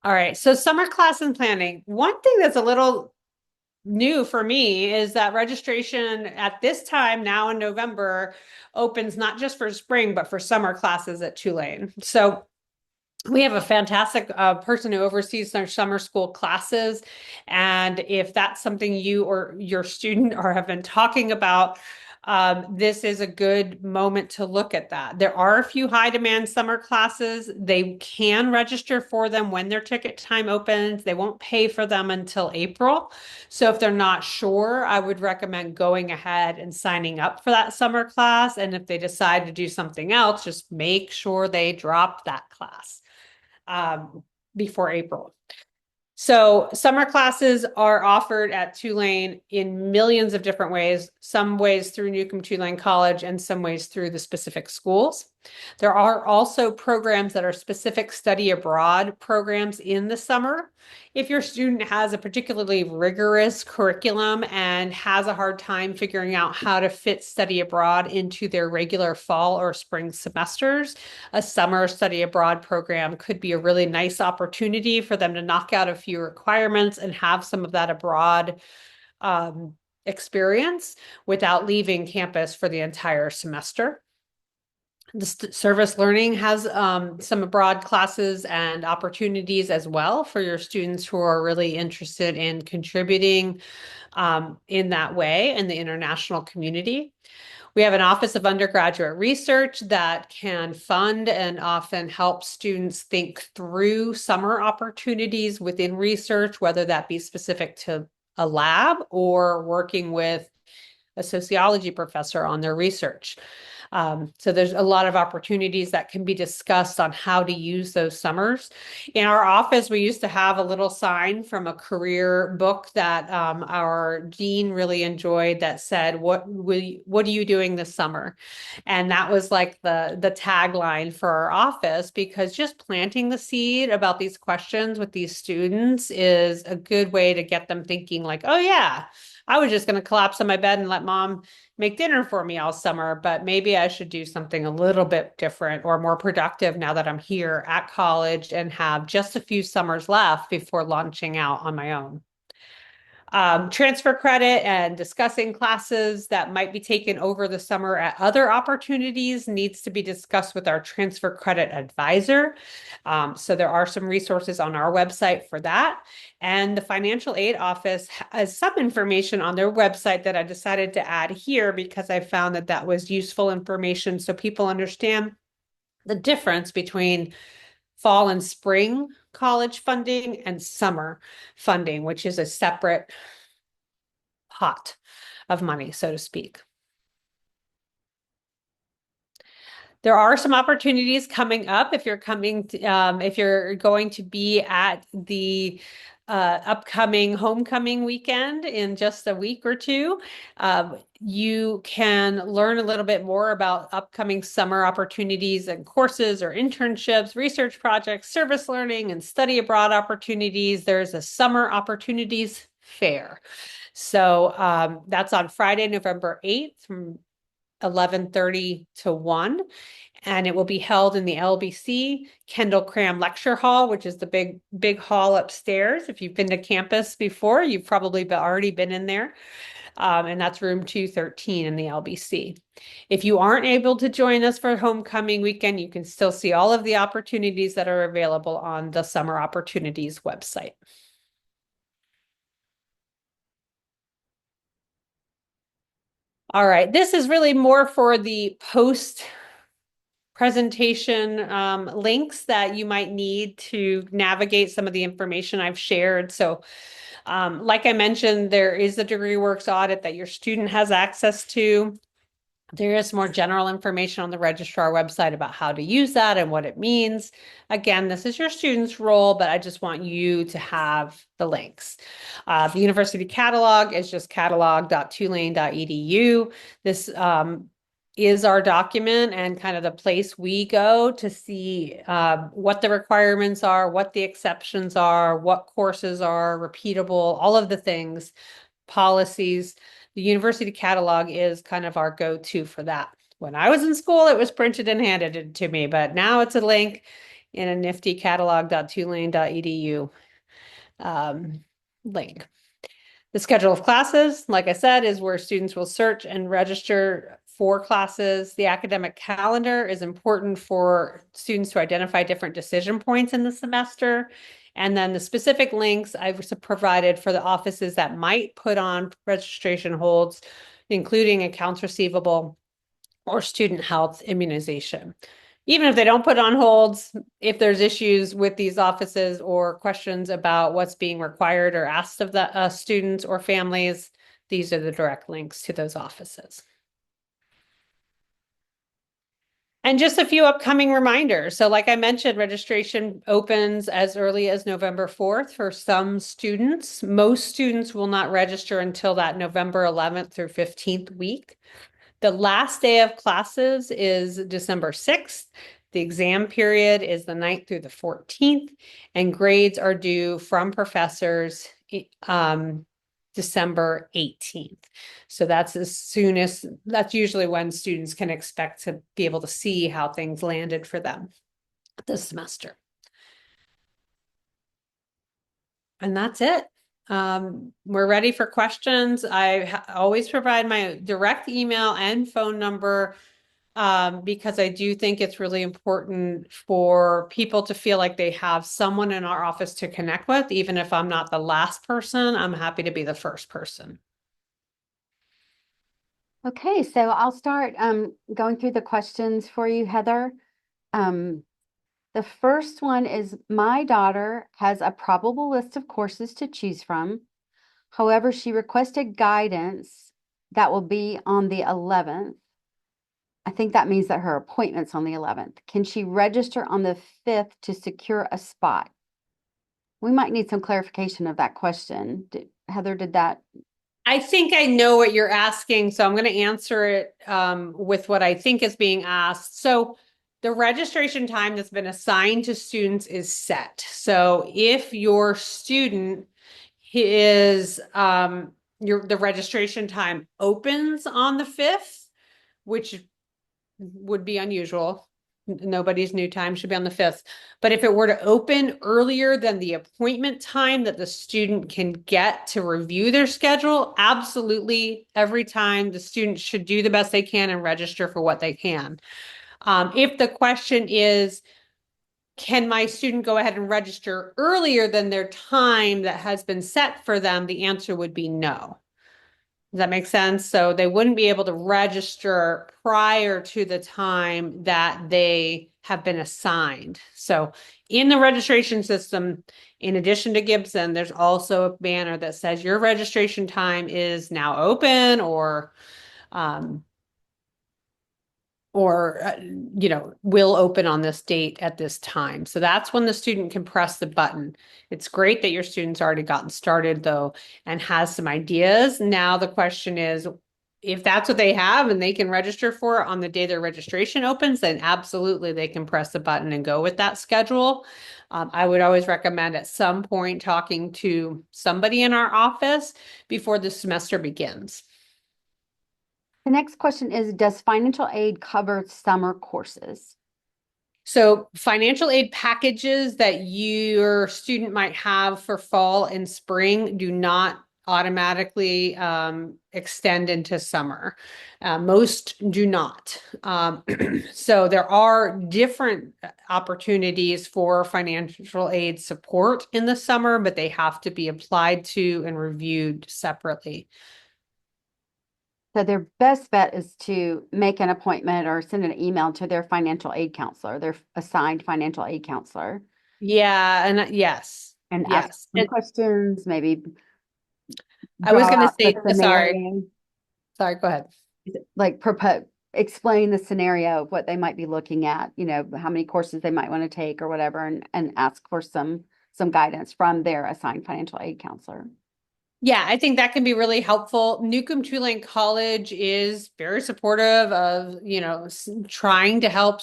All right, so summer class and planning. One thing that's a little new for me is that registration at this time now in November opens not just for spring, but for summer classes at Tulane. So we have a fantastic person who oversees our summer school classes. And if that's something you or your student or have been talking about, this is a good moment to look at that. There are a few high demand summer classes. They can register for them when their ticket time opens. They won't pay for them until April. So if they're not sure, I would recommend going ahead and signing up for that summer class. And if they decide to do something else, just make sure they drop that class before April. So summer classes are offered at Tulane in millions of different ways, some ways through Newcomb-Tulane College and some ways through the specific schools. There are also programs that are specific study abroad programs in the summer. If your student has a particularly rigorous curriculum and has a hard time figuring out how to fit study abroad into their regular fall or spring semesters, a summer study abroad program could be a really nice opportunity for them to knock out a few requirements and have some of that abroad experience without leaving campus for the entire semester. The service learning has some abroad classes and opportunities as well for your students who are really interested in contributing in that way in the international community. We have an Office of Undergraduate Research that can fund and often help students think through summer opportunities within research, whether that be specific to a lab or working with a sociology professor on their research. So there's a lot of opportunities that can be discussed on how to use those summers. In our office, we used to have a little sign from a career book that our dean really enjoyed that said, what are you doing this summer? And that was like the tagline for our office, because just planting the seed about these questions with these students is a good way to get them thinking like, oh yeah, I was just going to collapse on my bed and let mom make dinner for me all summer, but maybe I should do something a little bit different or more productive now that I'm here at college and have just a few summers left before launching out on my own. Transfer credit and discussing classes that might be taken over the summer at other opportunities needs to be discussed with our transfer credit advisor. So there are some resources on our website for that. And the financial aid office has some information on their website that I decided to add here because I found that that was useful information so people understand the difference between fall and spring college funding and summer funding, which is a separate pot of money, so to speak. There are some opportunities coming up if you're if you're going to be at the upcoming homecoming weekend in just a week or two. You can learn a little bit more about upcoming summer opportunities and courses or internships, research projects, service learning, and study abroad opportunities. There's a summer opportunities fair. So that's on Friday, November 8th from 11:30 to 1. And it will be held in the LBC Kendall Cram Lecture Hall, which is the big hall upstairs. If you've been to campus before, you've probably already been in there. And that's room 213 in the LBC. If you aren't able to join us for homecoming weekend, you can still see all of the opportunities that are available on the Summer Opportunities website. All right, this is really more for the post presentation links that you might need to navigate some of the information I've shared. So like I mentioned, there is a DegreeWorks audit that your student has access to. There is more general information on the registrar website about how to use that and what it means. Again, this is your student's role, but I just want you to have the links. The university catalog is just catalog.tulane.edu. This is our document and kind of the place we go to see what the requirements are, what the exceptions are, what courses are repeatable, all of the things, policies. The university catalog is kind of our go-to for that. When I was in school, it was printed and handed to me, but now it's a link in a nifty catalog.tulane.edu link. The schedule of classes, like I said, is where students will search and register for classes. The academic calendar is important for students to identify different decision points in the semester. And then the specific links I've provided for the offices that might put on registration holds, including accounts receivable or student health immunization. Even if they don't put on holds, if there's issues with these offices or questions about what's being required or asked of the students or families, these are the direct links to those offices. And just a few upcoming reminders. So like I mentioned, registration opens as early as November 4th for some students. Most students will not register until that November 11th through 15th week. The last day of classes is December 6th. The exam period is the 9th through the 14th, and grades are due from professors December 18th. So that's that's usually when students can expect to be able to see how things landed for them this semester. And that's it. We're ready for questions. I always provide my direct email and phone number because I do think it's really important for people to feel like they have someone in our office to connect with. Even if I'm not the last person, I'm happy to be the first person. Okay, so I'll start going through the questions for you, Heather. Um, the first one is, my daughter has a probable list of courses to choose from. However, she requested guidance that will be on the 11th. I think that means that her appointment's on the 11th. Can she register on the 5th to secure a spot? We might need some clarification of that question. Heather, did that? I think I know what you're asking, so I'm going to answer it with what I think is being asked. So the registration time that's been assigned to students is set. So if your student is the registration time opens on the 5th, which would be unusual. Nobody's new time should be on the 5th. But if it were to open earlier than the appointment time that the student can get to review their schedule, absolutely every time the student should do the best they can and register for what they can. If the question is, can my student go ahead and register earlier than their time that has been set for them? The answer would be no. Does that make sense? So they wouldn't be able to register prior to the time that they have been assigned. So in the registration system, in addition to Gibson, there's also a banner that says your registration time is now open, um, will open on this date at this time. So that's when the student can press the button. It's great that your student's already gotten started though and has some ideas. Now the question is, if that's what they have and they can register for it on the day their registration opens, then absolutely they can press the button and go with that schedule. I would always recommend at some point talking to somebody in our office before the semester begins. The next question is, does financial aid cover summer courses? So financial aid packages that your student might have for fall and spring do not automatically extend into summer. Most do not. So there are different opportunities for financial aid support in the summer, but they have to be applied to and reviewed separately. So their best bet is to make an appointment or send an email to their financial aid counselor, their assigned financial aid counselor, Yeah, and yes, and ask yes. some And questions, maybe I was draw going to out the say, scenario, sorry, go ahead. like explain the scenario of what they might be looking at, how many courses they might want to take or whatever, and ask for some guidance from their assigned financial aid counselor. Yeah, I think that can be really helpful. Newcomb-Tulane College is very supportive of, trying to help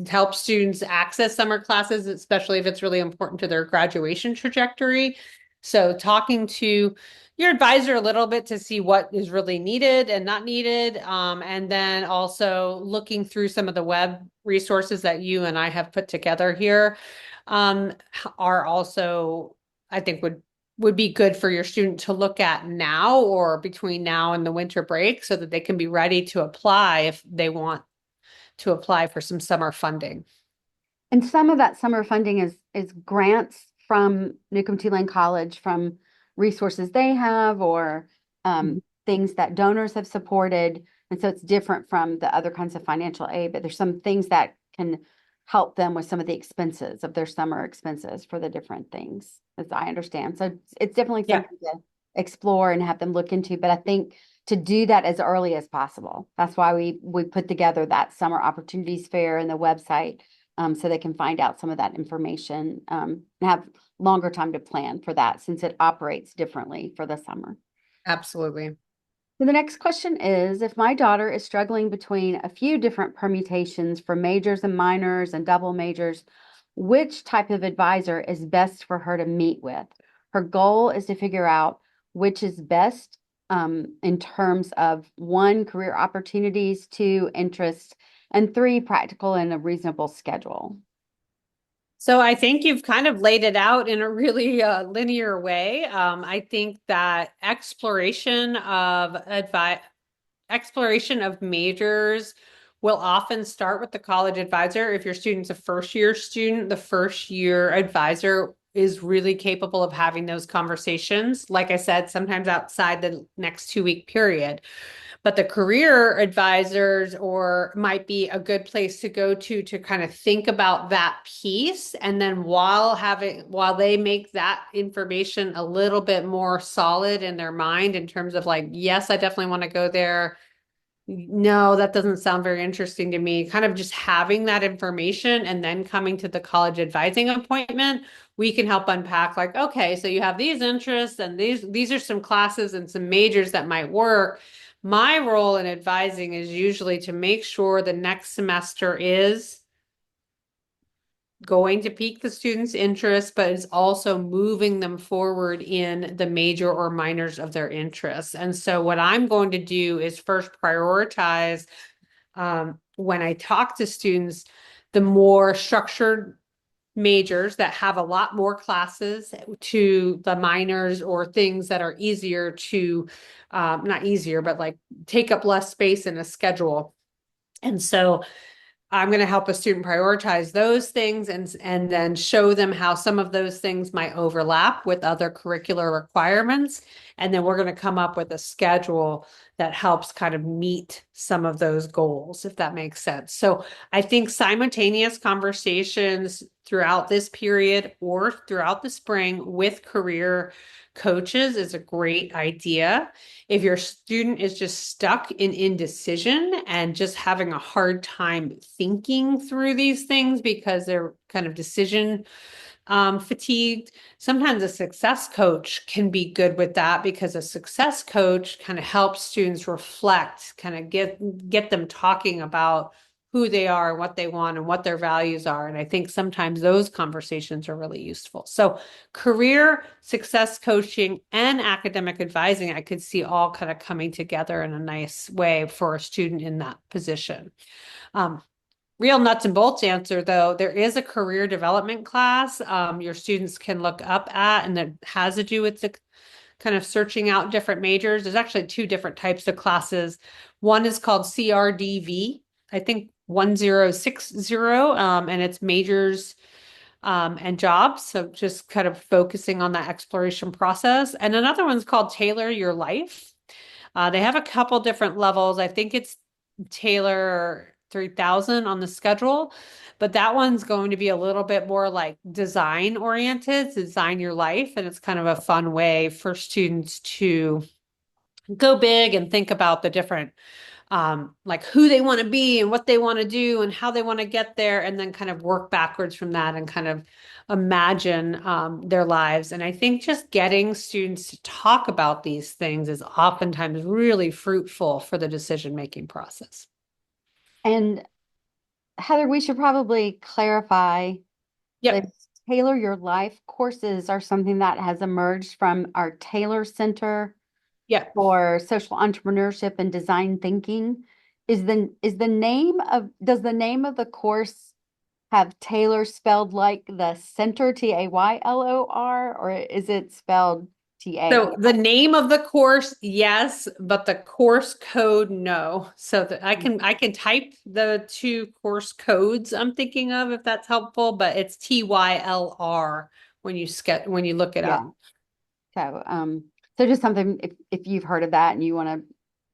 help students access summer classes, especially if it's really important to their graduation trajectory. So talking to your advisor a little bit to see what is really needed and not needed. And then also looking through some of the web resources that you and I have put together here, are also, I think would be good for your student to look at now or between now and the winter break so that they can be ready to apply if they want to apply for some summer funding. And some of that summer funding is grants from Newcomb-Tulane College, from resources they have, or Mhm. things that donors have supported. And so it's different from the other kinds of financial aid, but there's some things that can help them with some of the expenses of their summer expenses for the different things, as I understand. So it's definitely Yeah. something to explore and have them look into. But I think to do that as early as possible. That's why we put together that summer opportunities fair and the website, so they can find out some of that information, and have longer time to plan for that since it operates differently for the summer. Absolutely. So the next question is, if my daughter is struggling between a few different permutations for majors and minors and double majors, which type of advisor is best for her to meet with? Her goal is to figure out which is best, in terms of one, career opportunities, two, interests, and three, practical and a reasonable schedule. So I think you've kind of laid it out in a really linear way. I think that exploration of majors will often start with the college advisor. If your student's a first year student, the first year advisor is really capable of having those conversations. Like I said, sometimes outside the next 2 week period. But the career advisors or might be a good place to go to kind of think about that piece. And then while they make that information a little bit more solid in their mind in terms of like, yes, I definitely want to go there. No, that doesn't sound very interesting to me. Kind of just having that information and then coming to the college advising appointment, we can help unpack like, okay, so you have these interests and these are some classes and some majors that might work. My role in advising is usually to make sure the next semester is going to pique the student's interest, but is also moving them forward in the major or minors of their interests. And so what I'm going to do is first prioritize, when I talk to students, the more structured majors that have a lot more classes to the minors or things that are easier to, not easier, but like take up less space in a schedule. And so I'm going to help a student prioritize those things and then show them how some of those things might overlap with other curricular requirements. And then we're going to come up with a schedule that helps kind of meet some of those goals, if that makes sense. So I think simultaneous conversations throughout this period or throughout the spring with career coaches is a great idea. If your student is just stuck in indecision and just having a hard time thinking through these things because they're kind of decision fatigued, sometimes a success coach can be good with that because a success coach kind of helps students reflect, kind of get them talking about who they are, what they want, and what their values are. And I think sometimes those conversations are really useful. So career success coaching and academic advising, I could see all kind of coming together in a nice way for a student in that position. Real nuts and bolts answer, though, there is a career development class your students can look up at, and that has to do with the kind of searching out different majors. There's actually two different types of classes. One is called CRDV, I think 1060, and it's majors and jobs. So just kind of focusing on that exploration process. And another one's called Tailor Your Life. They have a couple different levels. I think it's Taylor 3000 on the schedule, but that one's going to be a little bit more like design oriented, to design your life. And it's kind of a fun way for students to go big and think about the different, like who they want to be and what they want to do and how they want to get there, and then kind of work backwards from that and kind of imagine their lives. And I think just getting students to talk about these things is oftentimes really fruitful for the decision-making process. And Heather, we should probably clarify Yep. that Tailor Your Life courses are something that has emerged from our Taylor Center Yep. for Social Entrepreneurship and Design Thinking. Does the name of the course have Taylor spelled like the center, Taylor, or is it spelled TA? So the name of the course, yes, but the course code, no. So that I can type the two course codes I'm thinking of if that's helpful, but it's TYLR when you look it Yeah. up. So just something, if you've heard of that and you want to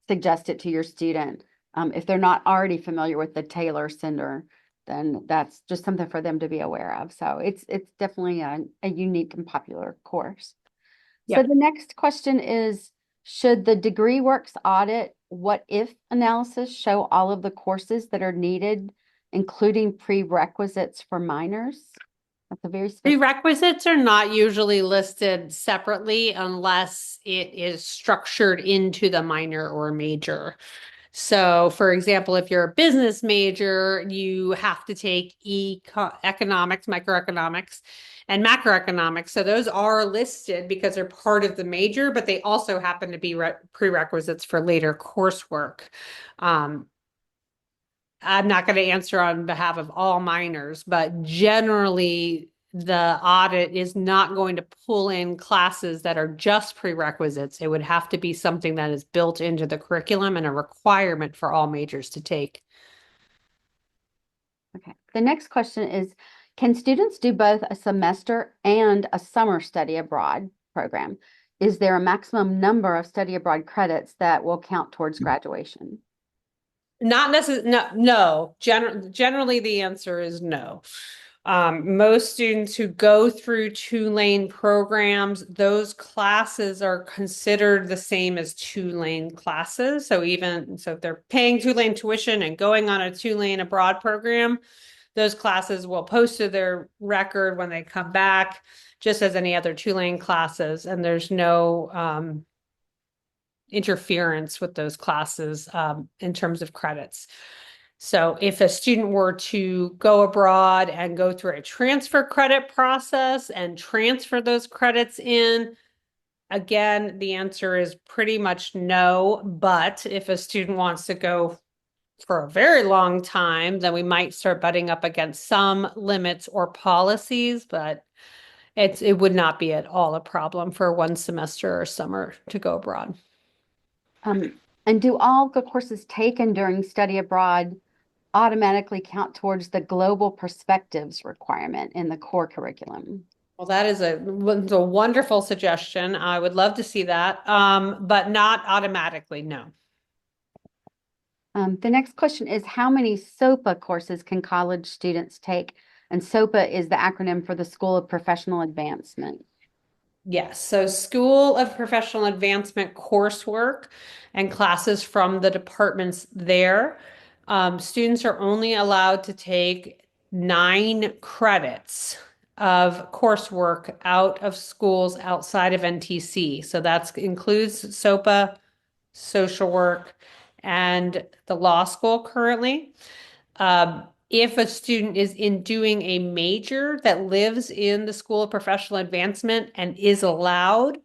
suggest it to your student, if they're not already familiar with the Taylor Center, then that's just something for them to be aware of. So it's definitely a unique and popular course. So Yep. the next question is, Should the degree works audit what if analysis show all of the courses that are needed, including prerequisites for minors? That's a very specific. Prerequisites are not usually listed separately unless it is structured into the minor or major. So, for example, if you're a business major, you have to take economics, microeconomics, and macroeconomics. So those are listed because they're part of the major, but they also happen to be prerequisites for later coursework. Um, I'm not going to answer on behalf of all minors, but generally the audit is not going to pull in classes that are just prerequisites. It would have to be something that is built into the curriculum and a requirement for all majors to take. Okay. The next question is, can students do both a semester and a summer study abroad program? Is there a maximum number of study abroad credits that will count towards graduation? Not necessarily, no. Generally, the answer is no. Most students who go through Tulane programs, those classes are considered the same as Tulane classes. So if they're paying Tulane tuition and going on a Tulane abroad program, those classes will post to their record when they come back, just as any other Tulane classes. And there's no interference with those classes in terms of credits. So if a student were to go abroad and go through a transfer credit process and transfer those credits in, again, the answer is pretty much no. But if a student wants to go for a very long time, then we might start butting up against some limits or policies, but it would not be at all a problem for one semester or summer to go abroad. And do all the courses taken during study abroad automatically count towards the global perspectives requirement in the core curriculum? Well, that is a wonderful suggestion. I would love to see that, but not automatically, no. The next question is, how many SOPA courses can college students take? And SOPA is the acronym for the School of Professional Advancement. Yes, so School of Professional Advancement coursework and classes from the departments there. Students are only allowed to take 9 credits of coursework out of schools outside of NTC. So that includes SOPA, social work, and the law school currently. If a student is doing a major that lives in the School of Professional Advancement and is allowed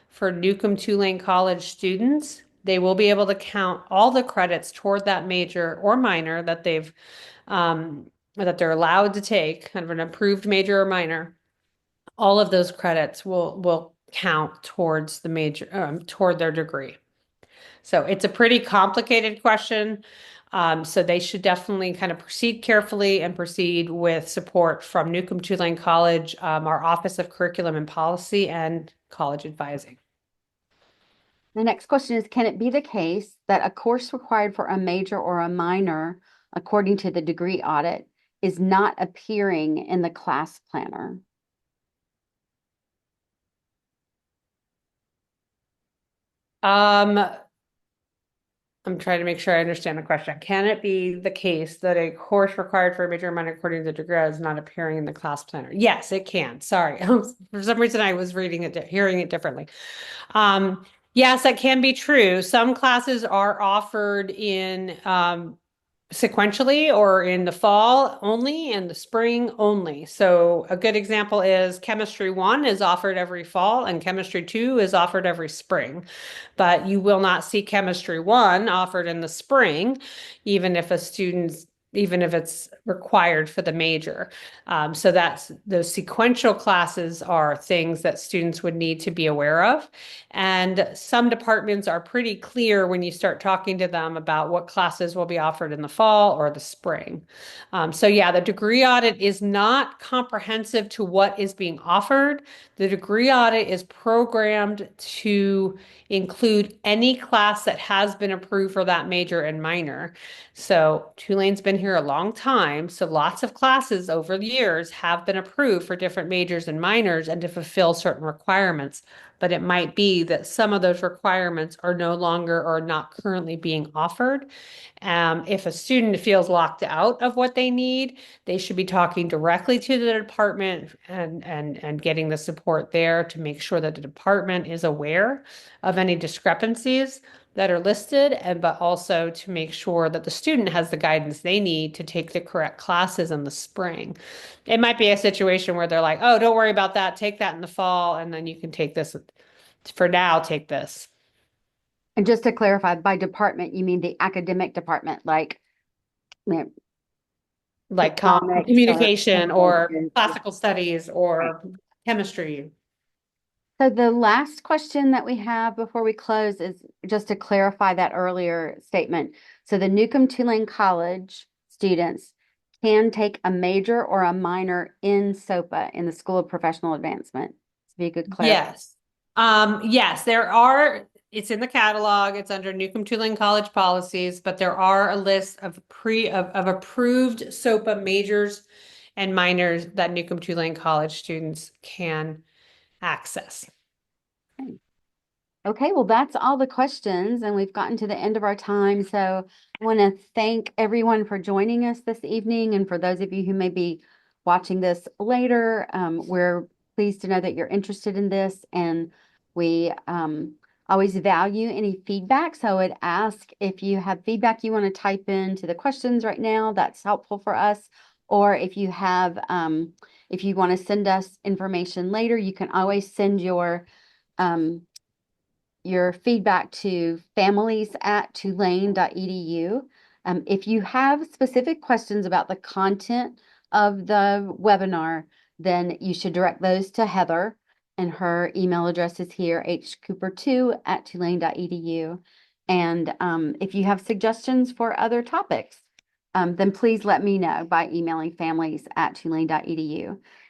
for Newcomb-Tulane College students, they will be able to count all the credits toward that major or minor that they're allowed to take, kind of an approved major or minor. All of those credits will count towards the major, toward their degree. So it's a pretty complicated question. So they should definitely kind of proceed carefully and proceed with support from Newcomb-Tulane College, our Office of Curriculum and Policy, and College Advising. The next question is, can it be the case that a course required for a major or a minor, according to the degree audit, is not appearing in the class planner? I'm trying to make sure I understand the question. Can it be the case that a course required for a major or minor according to the degree is not appearing in the class planner? Yes, it can. Sorry. For some reason, I was hearing it differently. Yes, that can be true. Some classes are offered in sequentially or in the fall only and the spring only. So a good example is Chemistry 1 is offered every fall and Chemistry 2 is offered every spring. But you will not see Chemistry 1 offered in the spring, even if it's required for the major. So those sequential classes are things that students would need to be aware of. And some departments are pretty clear when you start talking to them about what classes will be offered in the fall or the spring. So yeah, the degree audit is not comprehensive to what is being offered. The degree audit is programmed to include any class that has been approved for that major and minor. So Tulane's been here a long time, so lots of classes over the years have been approved for different majors and minors and to fulfill certain requirements. But it might be that some of those requirements are no longer or not currently being offered. If a student feels locked out of what they need, they should be talking directly to the department and getting the support there to make sure that the department is aware of any discrepancies that are listed, but also to make sure that the student has the guidance they need to take the correct classes in the spring. It might be a situation where they're like, oh, don't worry about that, take that in the fall, and then you can take this for now, take this. And just to clarify, by department, you mean the academic department, like, you know, Like economics or communication or English. classical studies Right. or chemistry. So the last question that we have before we close is just to clarify that earlier statement. So the Newcomb-Tulane College students can take a major or a minor in SOPA in the School of Professional Advancement. So if you could clarify. Yes. Yes, there are, it's in the catalog, it's under Newcomb-Tulane College policies, but there are a list of of approved SOPA majors and minors that Newcomb-Tulane College students can access. Okay, well, that's all the questions, and we've gotten to the end of our time. So I want to thank everyone for joining us this evening. And for those of you who may be watching this later, we're pleased to know that you're interested in this. And we always value any feedback. So I would ask if you have feedback you want to type into the questions right now, that's helpful for us. Or if you have, if you want to send us information later, you can always send your feedback to families@tulane.edu. If you have specific questions about the content of the webinar, then you should direct those to Heather, and her email address is here, hcooper2@tulane.edu. And if you have suggestions for other topics, then please let me know by emailing families@tulane.edu.